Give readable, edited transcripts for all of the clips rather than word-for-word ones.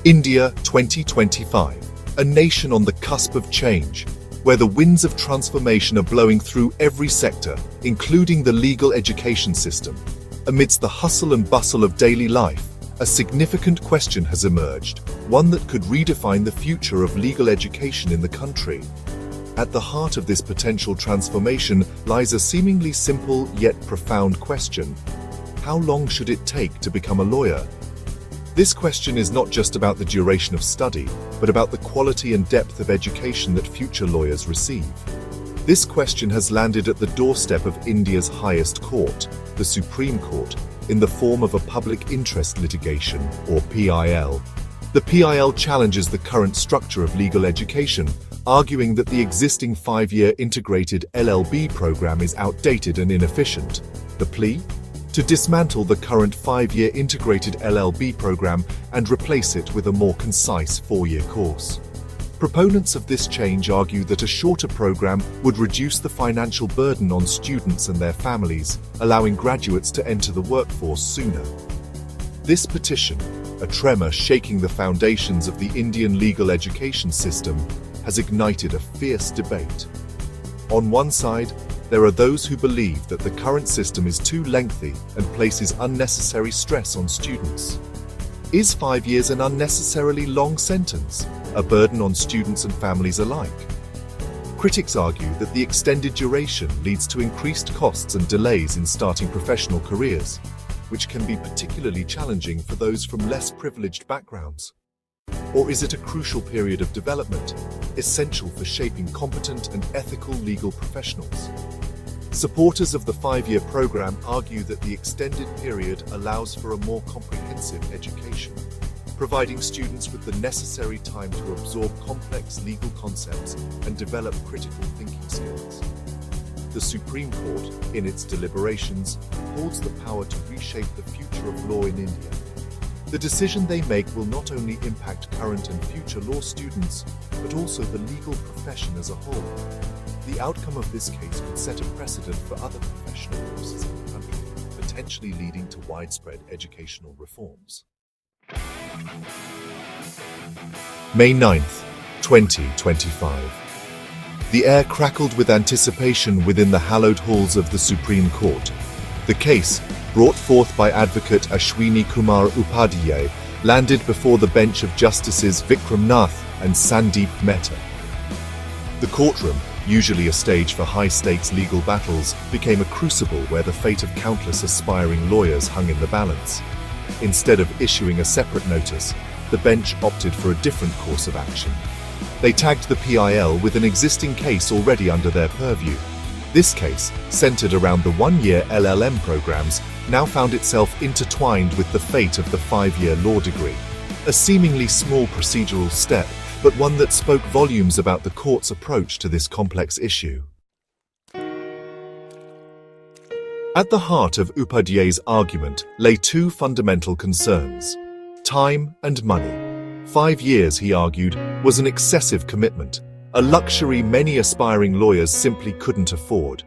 India 2025, a nation on the cusp of change, where the winds of transformation are blowing through every sector, including the legal education system. Amidst the hustle and bustle of daily life, a significant question has emerged, one that could redefine the future of legal education in the country. At the heart of this potential transformation lies a seemingly simple yet profound question: how long should it take to become a lawyer? This question is not just about the duration of study, but about the quality and depth of education that future lawyers receive. This question has landed at the doorstep of India's highest court, the Supreme Court, in the form of a public interest litigation, or PIL. The PIL challenges the current structure of legal education, arguing that the existing 5-year integrated LL.B program is outdated and inefficient. The plea? To dismantle the current 5-year integrated LL.B program and replace it with a more concise 4-year course. Proponents of this change argue that a shorter program would reduce the financial burden on students and their families, allowing graduates to enter the workforce sooner. This petition, a tremor shaking the foundations of the Indian legal education system, has ignited a fierce debate. On one side, there are those who believe that the current system is too lengthy and places unnecessary stress on students. Is 5 years an unnecessarily long sentence, a burden on students and families alike? Critics argue that the extended duration leads to increased costs and delays in starting professional careers, which can be particularly challenging for those from less privileged backgrounds. Or is it a crucial period of development, essential for shaping competent and ethical legal professionals? Supporters of the 5-year program argue that the extended period allows for a more comprehensive education, providing students with the necessary time to absorb complex legal concepts and develop critical thinking skills. The Supreme Court, in its deliberations, holds the power to reshape the future of law in India. The decision they make will not only impact current and future law students, but also the legal profession as a whole. The outcome of this case could set a precedent for other professional courses in the country, potentially leading to widespread educational reforms. May 9th, 2025. The air crackled with anticipation within the hallowed halls of the Supreme Court. The case, brought forth by advocate Ashwini Kumar Upadhyay, landed before the bench of Justices Vikram Nath and Sandeep Mehta. The courtroom, usually a stage for high-stakes legal battles, became a crucible where the fate of countless aspiring lawyers hung in the balance. Instead of issuing a separate notice, the bench opted for a different course of action. They tagged the PIL with an existing case already under their purview. This case, centered around the 1-year LLM programs, now found itself intertwined with the fate of the 5-year law degree. A seemingly small procedural step, but one that spoke volumes about the court's approach to this complex issue. At the heart of Upadhyay's argument lay two fundamental concerns: time and money. 5 years, he argued, was an excessive commitment, a luxury many aspiring lawyers simply couldn't afford.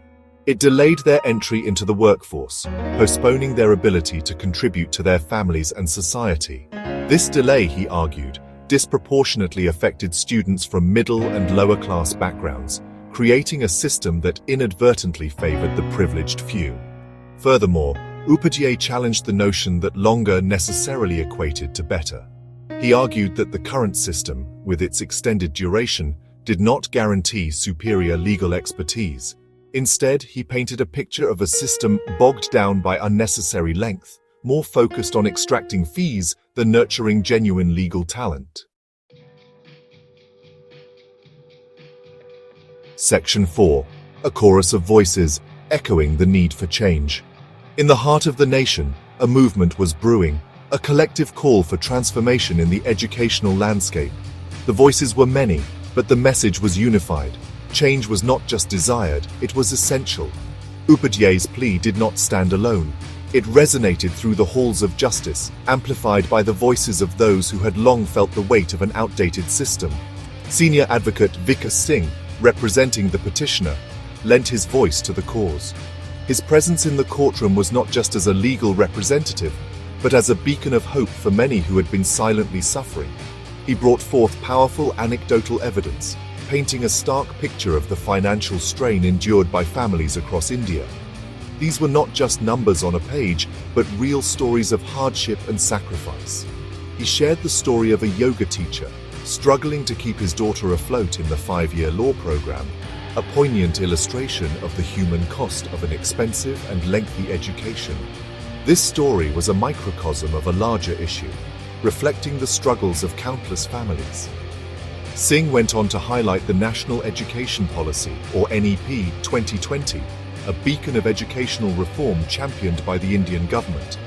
It delayed their entry into the workforce, postponing their ability to contribute to their families and society. This delay, he argued, disproportionately affected students from middle and lower class backgrounds, creating a system that inadvertently favored the privileged few. Furthermore, Upadhyay challenged the notion that longer necessarily equated to better. He argued that the current system, with its extended duration, did not guarantee superior legal expertise. Instead, he painted a picture of a system bogged down by unnecessary length, more focused on extracting fees than nurturing genuine legal talent. Section 4. A chorus of voices, echoing the need for change. In the heart of the nation, a movement was brewing, a collective call for transformation in the educational landscape. The voices were many, but the message was unified. Change was not just desired, it was essential. Upadhyay's plea did not stand alone. It resonated through the halls of justice, amplified by the voices of those who had long felt the weight of an outdated system. Senior advocate Vikas Singh, representing the petitioner, lent his voice to the cause. His presence in the courtroom was not just as a legal representative, but as a beacon of hope for many who had been silently suffering. He brought forth powerful anecdotal evidence, painting a stark picture of the financial strain endured by families across India. These were not just numbers on a page, but real stories of hardship and sacrifice. He shared the story of a yoga teacher struggling to keep his daughter afloat in the 5-year law program, a poignant illustration of the human cost of an expensive and lengthy education. This story was a microcosm of a larger issue, reflecting the struggles of countless families. Singh went on to highlight the National Education Policy, or NEP 2020, a beacon of educational reform championed by the Indian government.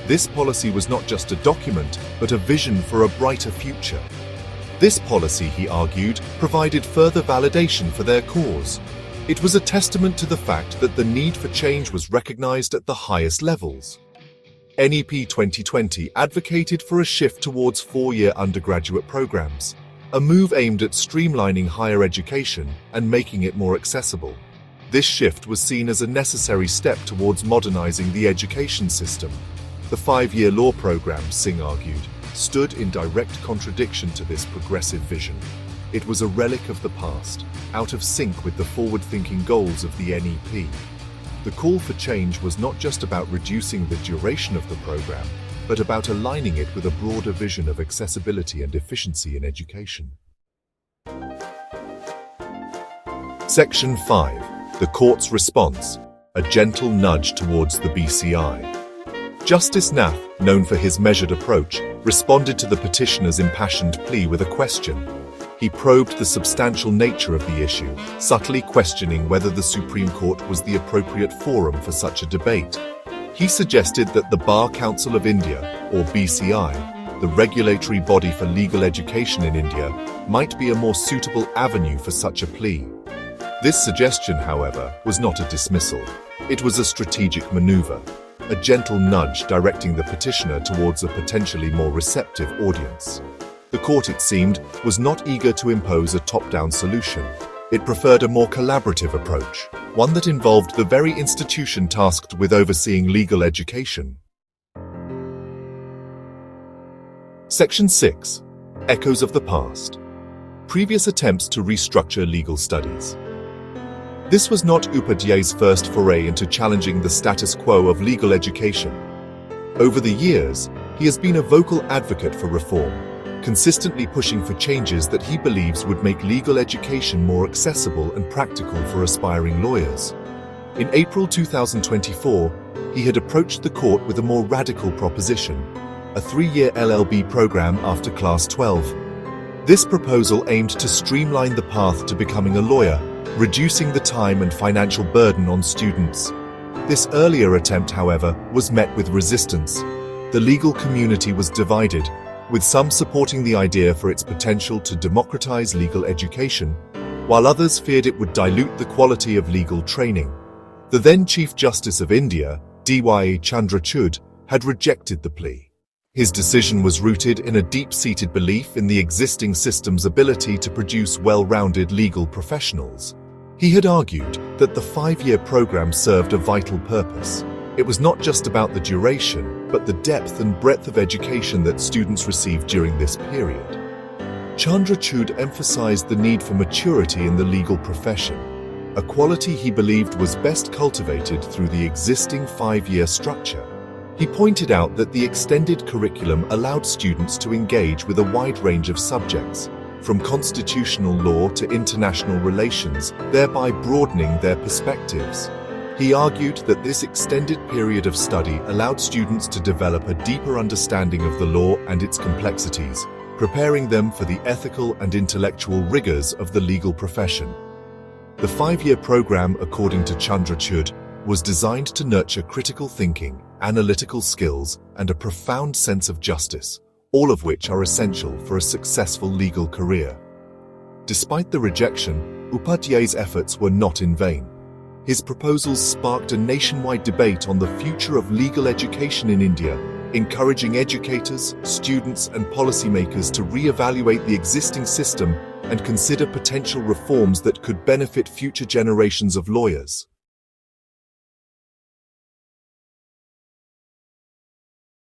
This policy was not just a document, but a vision for a brighter future. This policy, he argued, provided further validation for their cause. It was a testament to the fact that the need for change was recognized at the highest levels. NEP 2020 advocated for a shift towards 4-year undergraduate programs, a move aimed at streamlining higher education and making it more accessible. This shift was seen as a necessary step towards modernizing the education system. The 5-year law program, Singh argued, stood in direct contradiction to this progressive vision. It was a relic of the past, out of sync with the forward-thinking goals of the NEP. The call for change was not just about reducing the duration of the program, but about aligning it with a broader vision of accessibility and efficiency in education. Section 5. The Court's Response, a gentle nudge towards the BCI. Justice Nath, known for his measured approach, responded to the petitioner's impassioned plea with a question. He probed the substantial nature of the issue, subtly questioning whether the Supreme Court was the appropriate forum for such a debate. He suggested that the Bar Council of India, or BCI, the regulatory body for legal education in India, might be a more suitable avenue for such a plea. This suggestion, however, was not a dismissal. It was a strategic maneuver, a gentle nudge directing the petitioner towards a potentially more receptive audience. The court, it seemed, was not eager to impose a top-down solution. It preferred a more collaborative approach, one that involved the very institution tasked with overseeing legal education. Section 6. Echoes of the Past. Previous attempts to restructure legal studies. This was not Upadhyay's first foray into challenging the status quo of legal education. Over the years, he has been a vocal advocate for reform, consistently pushing for changes that he believes would make legal education more accessible and practical for aspiring lawyers. In April 2024, he had approached the court with a more radical proposition, a 3-year LL.B program after Class 12. This proposal aimed to streamline the path to becoming a lawyer, reducing the time and financial burden on students. This earlier attempt, however, was met with resistance. The legal community was divided, with some supporting the idea for its potential to democratize legal education, while others feared it would dilute the quality of legal training. The then Chief Justice of India, D.Y. Chandrachud, had rejected the plea. His decision was rooted in a deep-seated belief in the existing system's ability to produce well-rounded legal professionals. He had argued that the 5-year program served a vital purpose. It was not just about the duration, but the depth and breadth of education that students received during this period. Chandrachud emphasized the need for maturity in the legal profession, a quality he believed was best cultivated through the existing 5-year structure. He pointed out that the extended curriculum allowed students to engage with a wide range of subjects, from constitutional law to international relations, thereby broadening their perspectives. He argued that this extended period of study allowed students to develop a deeper understanding of the law and its complexities, preparing them for the ethical and intellectual rigors of the legal profession. The 5-year program, according to Chandrachud, was designed to nurture critical thinking, analytical skills, and a profound sense of justice, all of which are essential for a successful legal career. Despite the rejection, Upadhyay's efforts were not in vain. His proposals sparked a nationwide debate on the future of legal education in India, encouraging educators, students, and policymakers to re-evaluate the existing system and consider potential reforms that could benefit future generations of lawyers.